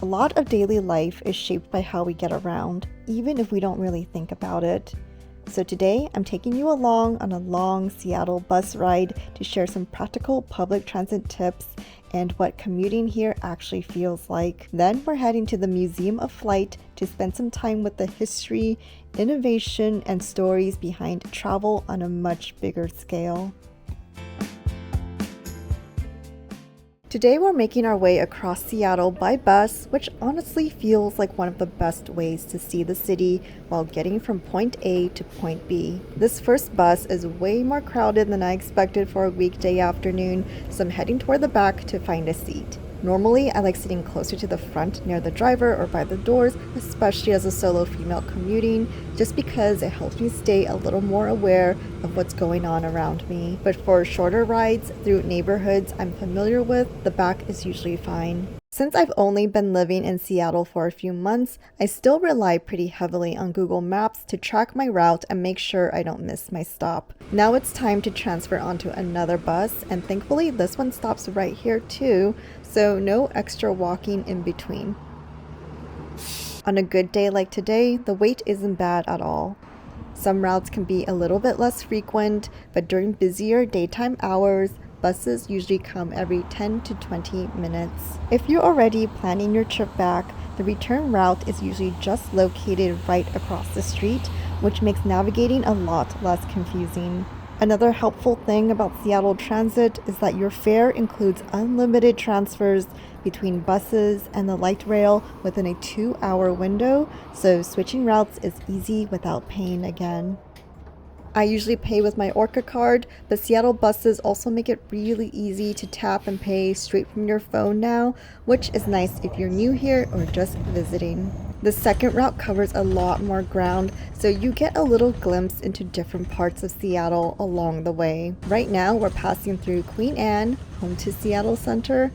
A lot of daily life is shaped by how we get around, even if we don't really think about it. So today, I'm taking you along on a long Seattle bus ride to share some practical public transit tips and what commuting here actually feels like. Then we're heading to the Museum of Flight to spend some time with the history, innovation, and stories behind travel on a much bigger scale. Today we're making our way across Seattle by bus, which honestly feels like one of the best ways to see the city while getting from point A to point B. This first bus is way more crowded than I expected for a weekday afternoon, so I'm heading toward the back to find a seat. Normally, I like sitting closer to the front near the driver or by the doors, especially as a solo female commuting, just because it helps me stay a little more aware of what's going on around me. But for shorter rides through neighborhoods I'm familiar with, the back is usually fine. Since I've only been living in Seattle for a few months, I still rely pretty heavily on Google Maps to track my route and make sure I don't miss my stop. Now it's time to transfer onto another bus, and thankfully this one stops right here too, so no extra walking in between. On a good day like today, the wait isn't bad at all. Some routes can be a little bit less frequent, but during busier daytime hours, buses usually come every 10 to 20 minutes. If you're already planning your trip back, the return route is usually just located right across the street, which makes navigating a lot less confusing. Another helpful thing about Seattle Transit is that your fare includes unlimited transfers between buses and the light rail within a 2-hour window, so switching routes is easy without paying again. I usually pay with my Orca card, but Seattle buses also make it really easy to tap and pay straight from your phone now, which is nice if you're new here or just visiting. The second route covers a lot more ground, so you get a little glimpse into different parts of Seattle along the way. Right now, we're passing through Queen Anne, home to Seattle Center,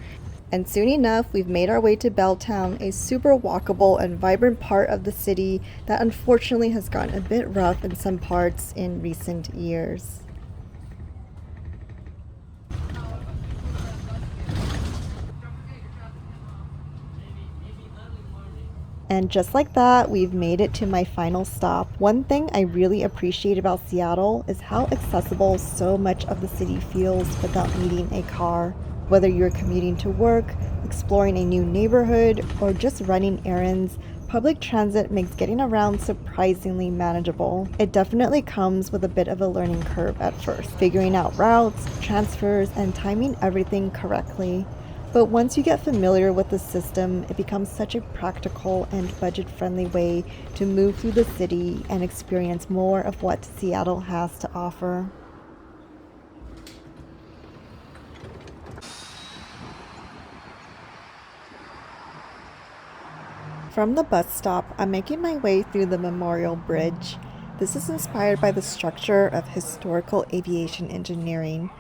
and soon enough, we've made our way to Belltown, a super walkable and vibrant part of the city that unfortunately has gotten a bit rough in some parts in recent years. And just like that, we've made it to my final stop. One thing I really appreciate about Seattle is how accessible so much of the city feels without needing a car. Whether you're commuting to work, exploring a new neighborhood, or just running errands, public transit makes getting around surprisingly manageable. It definitely comes with a bit of a learning curve at first, figuring out routes, transfers, and timing everything correctly. But once you get familiar with the system, it becomes such a practical and budget-friendly way to move through the city and experience more of what Seattle has to offer. From the bus stop, I'm making my way through the Memorial Bridge. This is inspired by the structure of historical aviation engineering.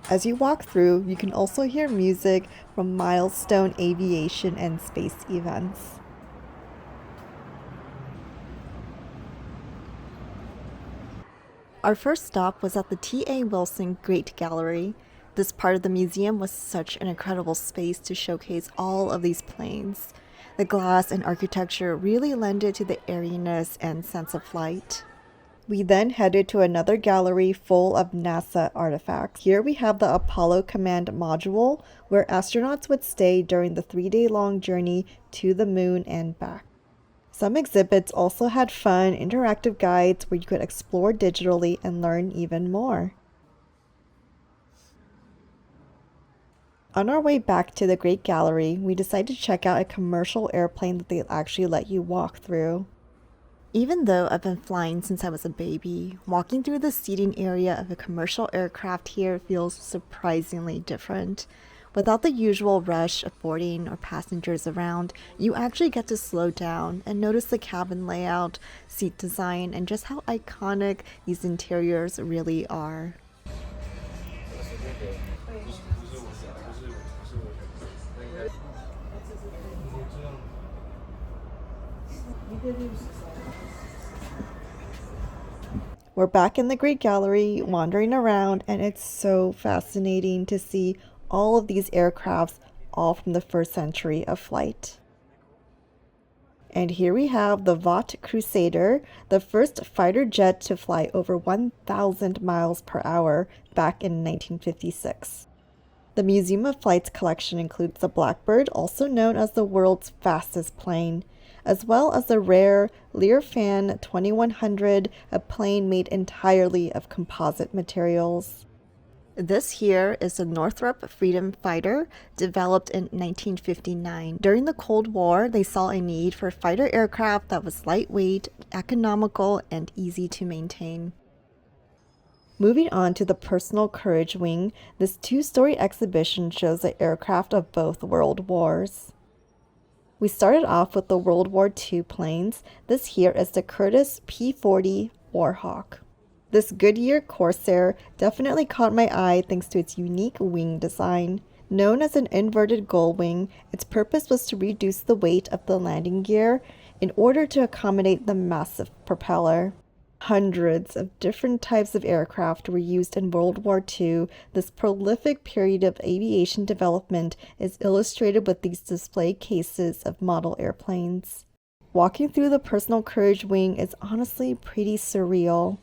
As you walk through, you can also hear music from milestone aviation and space events. Our first stop was at the T.A. Wilson Great Gallery. This part of the museum was such an incredible space to showcase all of these planes. The glass and architecture really lended to the airiness and sense of flight. We then headed to another gallery full of NASA artifacts. Here we have the Apollo Command Module, where astronauts would stay during the 3-day-long journey to the moon and back. Some exhibits also had fun, interactive guides where you could explore digitally and learn even more. On our way back to the Great Gallery, we decided to check out a commercial airplane that they actually let you walk through. Even though I've been flying since I was a baby, walking through the seating area of a commercial aircraft here feels surprisingly different. Without the usual rush of boarding or passengers around, you actually get to slow down and notice the cabin layout, seat design, and just how iconic these interiors really are. We're back in the Great Gallery, wandering around, and it's so fascinating to see all of these aircrafts, all from the first century of flight. And here we have the Vought Crusader, the first fighter jet to fly over 1,000 miles per hour back in 1956. The Museum of Flight's collection includes the Blackbird, also known as the world's fastest plane, as well as the rare Learfan 2100, a plane made entirely of composite materials. This here is the Northrop Freedom Fighter, developed in 1959. During the Cold War, they saw a need for fighter aircraft that was lightweight, economical, and easy to maintain. Moving on to the Personal Courage Wing, this two-story exhibition shows the aircraft of both World Wars. We started off with the World War II planes. This here is the Curtiss P-40 Warhawk. This Goodyear Corsair definitely caught my eye thanks to its unique wing design. Known as an inverted gull wing, its purpose was to reduce the weight of the landing gear in order to accommodate the massive propeller. Hundreds of different types of aircraft were used in World War II. This prolific period of aviation development is illustrated with these display cases of model airplanes. Walking through the Personal Courage Wing is honestly pretty surreal.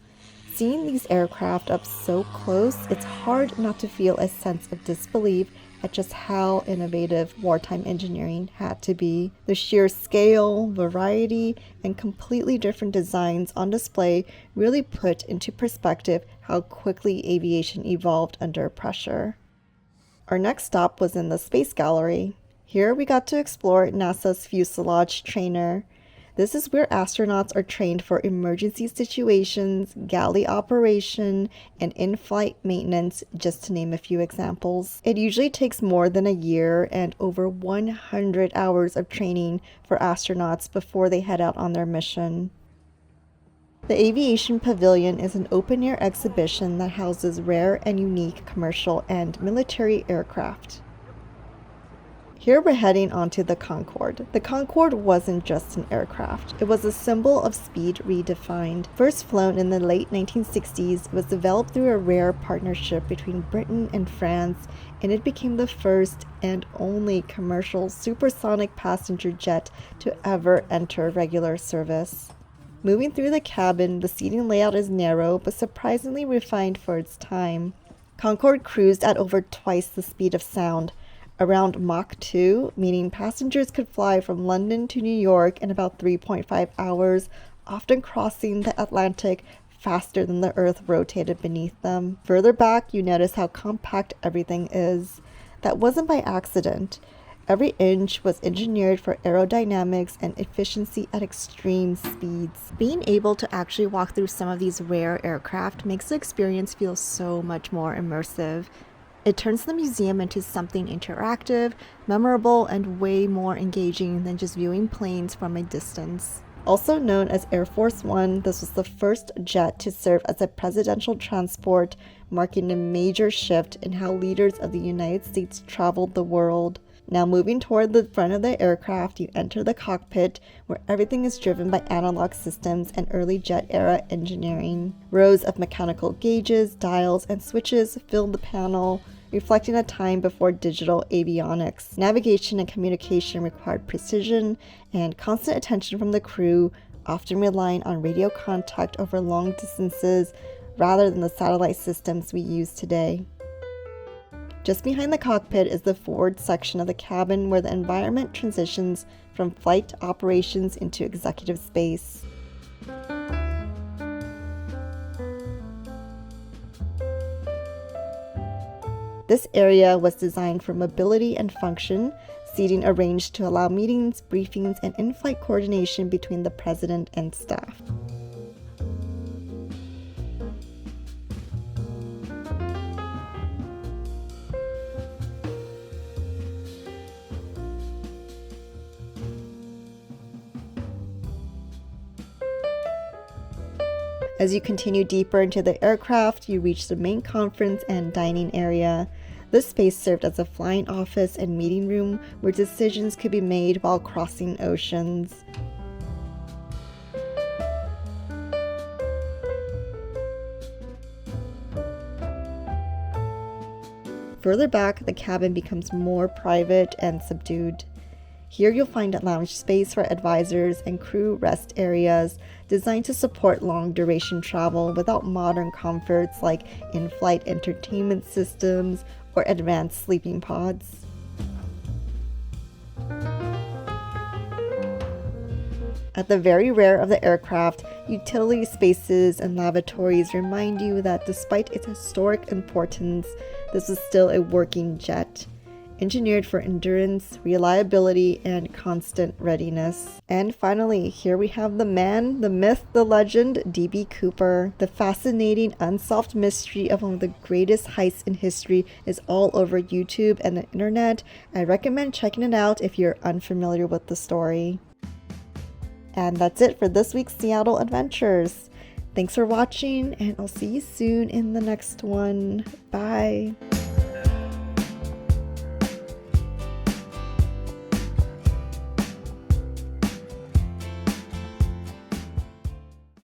Seeing these aircraft up so close, it's hard not to feel a sense of disbelief at just how innovative wartime engineering had to be. The sheer scale, variety, and completely different designs on display really put into perspective how quickly aviation evolved under pressure. Our next stop was in the Space Gallery. Here we got to explore NASA's fuselage trainer. This is where astronauts are trained for emergency situations, galley operation, and in-flight maintenance, just to name a few examples. It usually takes more than a year and over 100 hours of training for astronauts before they head out on their mission. The Aviation Pavilion is an open-air exhibition that houses rare and unique commercial and military aircraft. Here we're heading onto the Concorde. The Concorde wasn't just an aircraft. It was a symbol of speed redefined. First flown in the late 1960s, it was developed through a rare partnership between Britain and France, and it became the first and only commercial supersonic passenger jet to ever enter regular service. Moving through the cabin, the seating layout is narrow but surprisingly refined for its time. Concorde cruised at over twice the speed of sound, around Mach 2, meaning passengers could fly from London to New York in about 3.5 hours, often crossing the Atlantic faster than the Earth rotated beneath them. Further back, you notice how compact everything is. That wasn't by accident. Every inch was engineered for aerodynamics and efficiency at extreme speeds. Being able to actually walk through some of these rare aircraft makes the experience feel so much more immersive. It turns the museum into something interactive, memorable, and way more engaging than just viewing planes from a distance. Also known as Air Force One, this was the first jet to serve as a presidential transport, marking a major shift in how leaders of the United States traveled the world. Now moving toward the front of the aircraft, you enter the cockpit, where everything is driven by analog systems and early jet-era engineering. Rows of mechanical gauges, dials, and switches fill the panel, reflecting a time before digital avionics. Navigation and communication required precision and constant attention from the crew, often relying on radio contact over long distances rather than the satellite systems we use today. Just behind the cockpit is the forward section of the cabin where the environment transitions from flight operations into executive space. This area was designed for mobility and function, seating arranged to allow meetings, briefings, and in-flight coordination between the president and staff. As you continue deeper into the aircraft, you reach the main conference and dining area. This space served as a flying office and meeting room where decisions could be made while crossing oceans. Further back, the cabin becomes more private and subdued. Here you'll find a lounge space for advisors and crew rest areas designed to support long-duration travel without modern comforts like in-flight entertainment systems or advanced sleeping pods. At the very rear of the aircraft, utility spaces and lavatories remind you that despite its historic importance, this is still a working jet, engineered for endurance, reliability, and constant readiness. And finally, here we have the man, the myth, the legend, D.B. Cooper. The fascinating, unsolved mystery of one of the greatest heists in history is all over YouTube and the internet. I recommend checking it out if you're unfamiliar with the story. And that's it for this week's Seattle Adventures. Thanks for watching, and I'll see you soon in the next one. Bye!